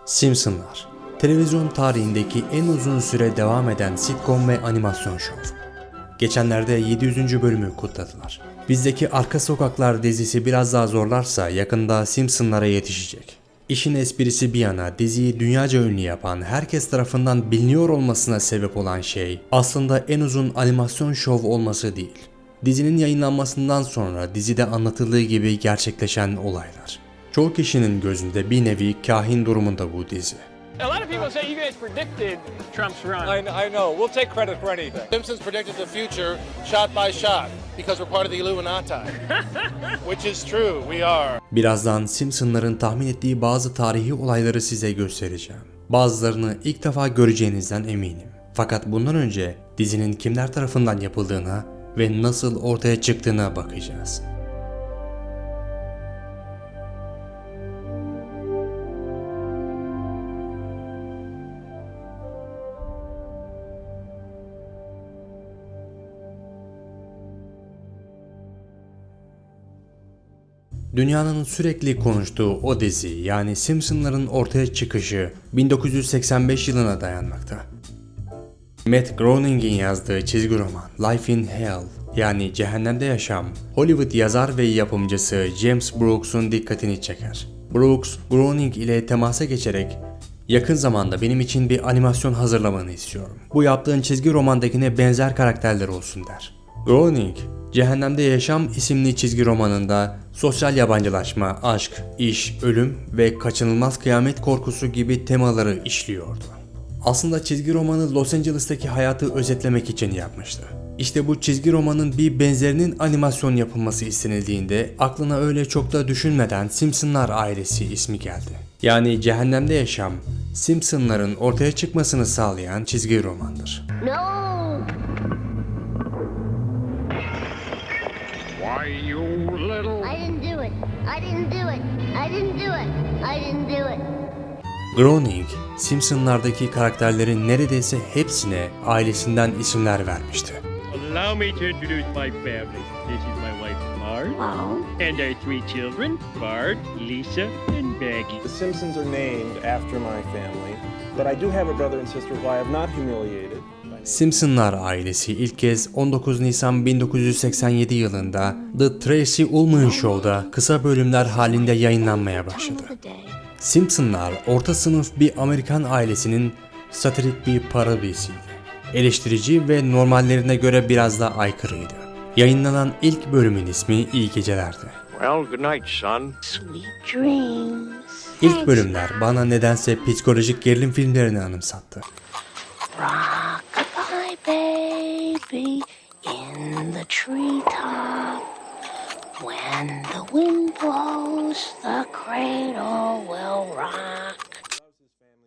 Simpsonlar, televizyon tarihindeki en uzun süre devam eden sitcom ve animasyon şov. Geçenlerde 700. bölümü kutladılar. Bizdeki Arka Sokaklar dizisi biraz daha zorlarsa yakında Simpsonlara yetişecek. İşin esprisi bir yana diziyi dünyaca ünlü yapan, herkes tarafından biliniyor olmasına sebep olan şey aslında en uzun animasyon şov olması değil. Dizinin yayınlanmasından sonra dizide anlatıldığı gibi gerçekleşen olaylar. Çoğu kişinin gözünde bir nevi kahin durumunda bu dizi. A lot of people say you guys predicted Trump's run. I know. We'll take credit for anything. Simpsons predicted the future shot by shot because we're part of the Illuminati. Which is true. We are. Birazdan Simpsonların tahmin ettiği bazı tarihi olayları size göstereceğim. Bazılarını ilk defa göreceğinizden eminim. Fakat bundan önce dizinin kimler tarafından yapıldığına ve nasıl ortaya çıktığına bakacağız. Dünyanın sürekli konuştuğu o dizi, yani Simpsonların ortaya çıkışı 1985 yılına dayanmakta. Matt Groening'in yazdığı çizgi roman Life in Hell, yani Cehennemde Yaşam, Hollywood yazar ve yapımcısı James Brooks'un dikkatini çeker. Brooks, Groening ile temasa geçerek "Yakın zamanda benim için bir animasyon hazırlamanı istiyorum. Bu yaptığın çizgi romandakine benzer karakterler olsun" der. Groening, Cehennemde Yaşam isimli çizgi romanında sosyal yabancılaşma, aşk, iş, ölüm ve kaçınılmaz kıyamet korkusu gibi temaları işliyordu. Aslında çizgi romanı Los Angeles'taki hayatı özetlemek için yapmıştı. İşte bu çizgi romanın bir benzerinin animasyon yapılması istenildiğinde aklına öyle çok da düşünmeden Simpsonlar ailesi ismi geldi. Yani Cehennemde Yaşam, Simpsonların ortaya çıkmasını sağlayan çizgi romandır. No! Why, you little... I didn't do it. I didn't do it. I didn't do it. I didn't do it. Groening, Simpsonlardaki karakterlerin neredeyse hepsine ailesinden isimler vermişti. Allow me to introduce my family. This is my wife, Marge, and our three children, Bart, Lisa, and Maggie. The Simpsons are named after my family, but I do have a brother and sister who I have not humiliated. Simpsonlar ailesi ilk kez 19 Nisan 1987 yılında The Tracy Ullman Show'da kısa bölümler halinde yayınlanmaya başladı. Simpsonlar orta sınıf bir Amerikan ailesinin satirik bir parodisiydi. Eleştirici ve normallerine göre biraz da aykırıydı. Yayınlanan ilk bölümün ismi İyi Geceler'di. Well, good night, son. Sweet dreams. İlk bölümler bana nedense psikolojik gerilim filmlerini anımsattı. Rock-a-bye baby in the treetop. When the wind blows, the cradle will rock.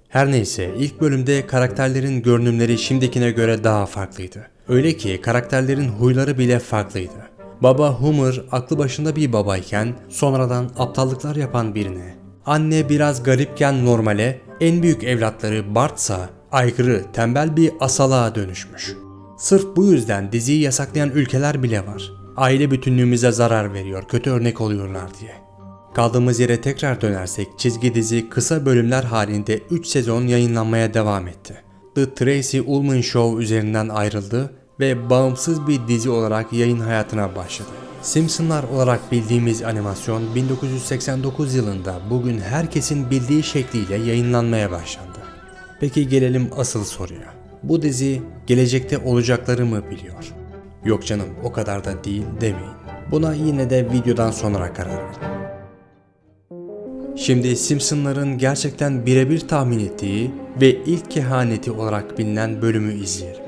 Her neyse, ilk bölümde karakterlerin görünümleri şimdikine göre daha farklıydı. Öyle ki karakterlerin huyları bile farklıydı. Baba Homer aklı başında bir babayken sonradan aptallıklar yapan birine, anne biraz garipken normale, en büyük evlatları Bart'sa aykırı, tembel bir asalığa dönüşmüş. Sırf bu yüzden diziyi yasaklayan ülkeler bile var. Aile bütünlüğümüze zarar veriyor, kötü örnek oluyorlar diye. Kaldığımız yere tekrar dönersek çizgi dizi kısa bölümler halinde 3 sezon yayınlanmaya devam etti. The Tracy Ullman Show üzerinden ayrıldı ve bağımsız bir dizi olarak yayın hayatına başladı. Simpsonlar olarak bildiğimiz animasyon 1989 yılında bugün herkesin bildiği şekliyle yayınlanmaya başlandı. Peki gelelim asıl soruya. Bu dizi gelecekte olacakları mı biliyor? Yok canım, o kadar da değil demeyin. Buna yine de videodan sonra karar verin. Şimdi Simpsonların gerçekten birebir tahmin ettiği ve ilk kehaneti olarak bilinen bölümü izleyelim.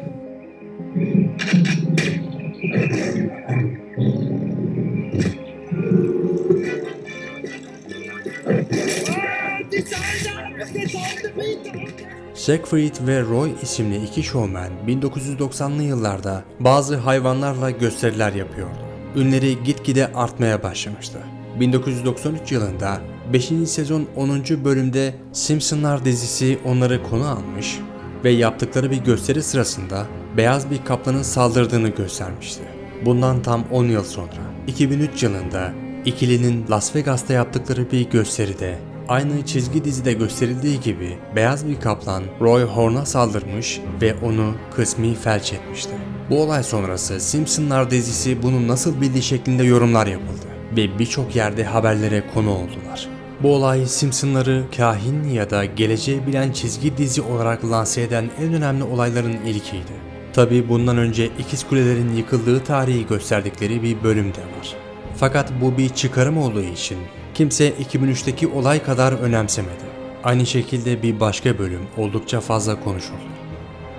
Siegfried ve Roy isimli iki şovmen 1990'lı yıllarda bazı hayvanlarla gösteriler yapıyordu. Ünleri gitgide artmaya başlamıştı. 1993 yılında 5. sezon 10. bölümde Simpsonlar dizisi onları konu almış ve yaptıkları bir gösteri sırasında beyaz bir kaplanın saldırdığını göstermişti. Bundan tam 10 yıl sonra 2003 yılında ikilinin Las Vegas'ta yaptıkları bir gösteride Aynı çizgi dizide gösterildiği gibi beyaz bir kaplan Roy Horn'a saldırmış ve onu kısmi felç etmişti. Bu olay sonrası Simpsonlar dizisi bunu nasıl bildiği şeklinde yorumlar yapıldı ve birçok yerde haberlere konu oldular. Bu olay Simpsonları kahin ya da geleceği bilen çizgi dizi olarak lanse eden en önemli olayların ilkiydi. Tabi bundan önce İkiz Kulelerin yıkıldığı tarihi gösterdikleri bir bölüm de var. Fakat bu bir çıkarım olduğu için kimse 2003'teki olay kadar önemsemedi. Aynı şekilde bir başka bölüm oldukça fazla konuşuldu.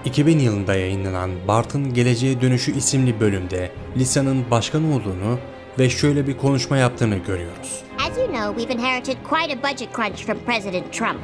2000 yılında yayınlanan Bart'ın Geleceğe Dönüşü isimli bölümde Lisa'nın başkan olduğunu ve şöyle bir konuşma yaptığını görüyoruz. As you know, we've inherited quite a budget crunch from President Trump.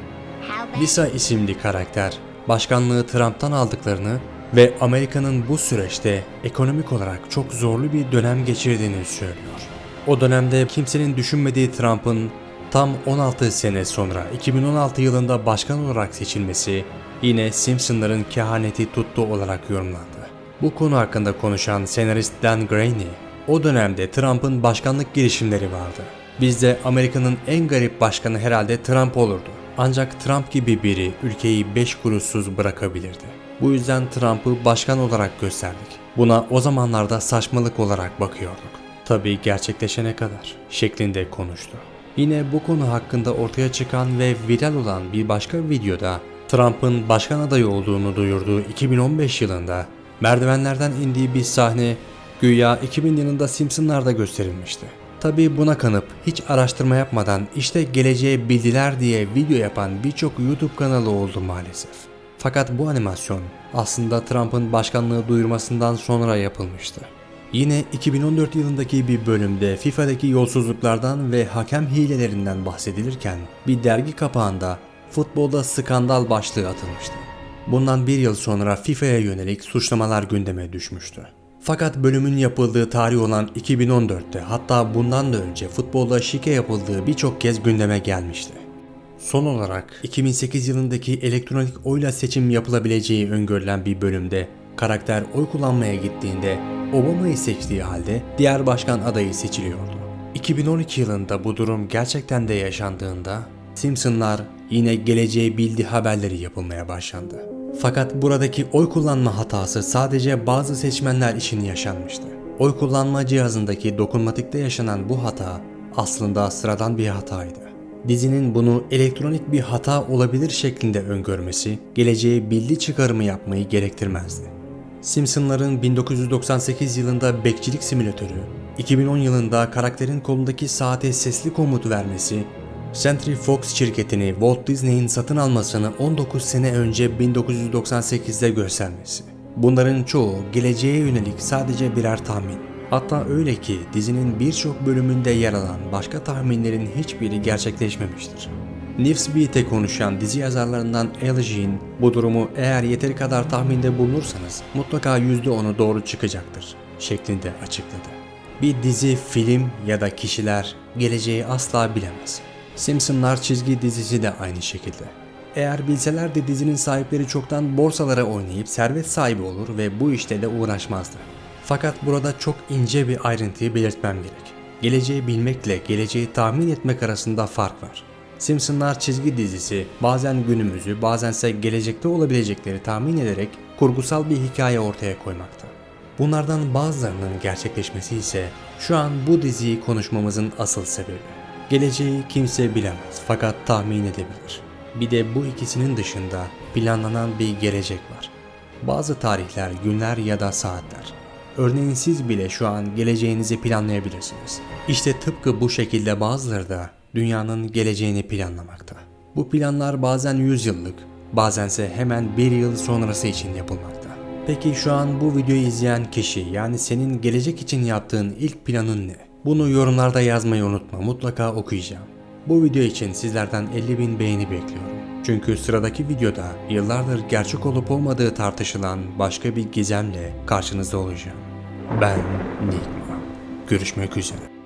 How bad... Lisa isimli karakter başkanlığı Trump'tan aldıklarını ve Amerika'nın bu süreçte ekonomik olarak çok zorlu bir dönem geçirdiğini söylüyor. O dönemde kimsenin düşünmediği Trump'ın tam 16 sene sonra 2016 yılında başkan olarak seçilmesi yine Simpsonların kehaneti tuttu olarak yorumlandı. Bu konu hakkında konuşan senarist Dan Graney, o dönemde Trump'ın başkanlık girişimleri vardı. Bizde Amerika'nın en garip başkanı herhalde Trump olurdu. Ancak Trump gibi biri ülkeyi 5 kuruşsuz bırakabilirdi. Bu yüzden Trump'ı başkan olarak gösterdik. Buna o zamanlarda saçmalık olarak bakıyorduk. Tabii gerçekleşene kadar şeklinde konuştu. Yine bu konu hakkında ortaya çıkan ve viral olan bir başka videoda Trump'ın başkan adayı olduğunu duyurduğu 2015 yılında merdivenlerden indiği bir sahne güya 2000 yılında Simpsonlar'da gösterilmişti. Tabii buna kanıp hiç araştırma yapmadan işte geleceğe bildiler diye video yapan birçok YouTube kanalı oldu maalesef. Fakat bu animasyon aslında Trump'ın başkanlığı duyurmasından sonra yapılmıştı. Yine 2014 yılındaki bir bölümde FIFA'daki yolsuzluklardan ve hakem hilelerinden bahsedilirken bir dergi kapağında futbolda skandal başlığı atılmıştı. Bundan bir yıl sonra FIFA'ya yönelik suçlamalar gündeme düşmüştü. Fakat bölümün yapıldığı tarih olan 2014'te hatta bundan da önce futbolda şike yapıldığı birçok kez gündeme gelmişti. Son olarak 2008 yılındaki elektronik oyla seçim yapılabileceği öngörülen bir bölümde karakter oy kullanmaya gittiğinde Obama'yı seçtiği halde diğer başkan adayı seçiliyordu. 2012 yılında bu durum gerçekten de yaşandığında Simpsonlar yine geleceği bildi haberleri yapılmaya başlandı. Fakat buradaki oy kullanma hatası sadece bazı seçmenler için yaşanmıştı. Oy kullanma cihazındaki dokunmatikte yaşanan bu hata aslında sıradan bir hataydı. Dizinin bunu elektronik bir hata olabilir şeklinde öngörmesi geleceğe bildi çıkarımı yapmayı gerektirmezdi. Simpsonların 1998 yılında bekçilik simülatörü, 2010 yılında karakterin kolundaki saate sesli komut vermesi, Century Fox şirketini Walt Disney'in satın almasını 19 sene önce 1998'de göstermesi. Bunların çoğu geleceğe yönelik sadece birer tahmin. Hatta öyle ki dizinin birçok bölümünde yer alan başka tahminlerin hiçbiri gerçekleşmemiştir. Newsbeat'e konuşan dizi yazarlarından Al Jean bu durumu eğer yeteri kadar tahminde bulunursanız mutlaka %10'u doğru çıkacaktır şeklinde açıkladı. Bir dizi, film ya da kişiler geleceği asla bilemez. Simpsonlar çizgi dizisi de aynı şekilde. Eğer bilselerdi dizinin sahipleri çoktan borsalara oynayıp servet sahibi olur ve bu işle de uğraşmazdı. Fakat burada çok ince bir ayrıntıyı belirtmem gerek. Geleceği bilmekle geleceği tahmin etmek arasında fark var. Simpsonlar çizgi dizisi bazen günümüzü bazense gelecekte olabilecekleri tahmin ederek kurgusal bir hikaye ortaya koymakta. Bunlardan bazılarının gerçekleşmesi ise şu an bu diziyi konuşmamızın asıl sebebi. Geleceği kimse bilemez fakat tahmin edebilir. Bir de bu ikisinin dışında planlanan bir gelecek var. Bazı tarihler, günler ya da saatler. Örneğin siz bile şu an geleceğinizi planlayabilirsiniz. İşte tıpkı bu şekilde bazıları da dünyanın geleceğini planlamakta. Bu planlar bazen 100 yıllık, bazense hemen 1 yıl sonrası için yapılmakta. Peki şu an bu videoyu izleyen kişi yani senin gelecek için yaptığın ilk planın ne? Bunu yorumlarda yazmayı unutma, mutlaka okuyacağım. Bu video için sizlerden 50.000 beğeni bekliyorum. Çünkü sıradaki videoda yıllardır gerçek olup olmadığı tartışılan başka bir gizemle karşınızda olacağım. Ben Nigma. Görüşmek üzere.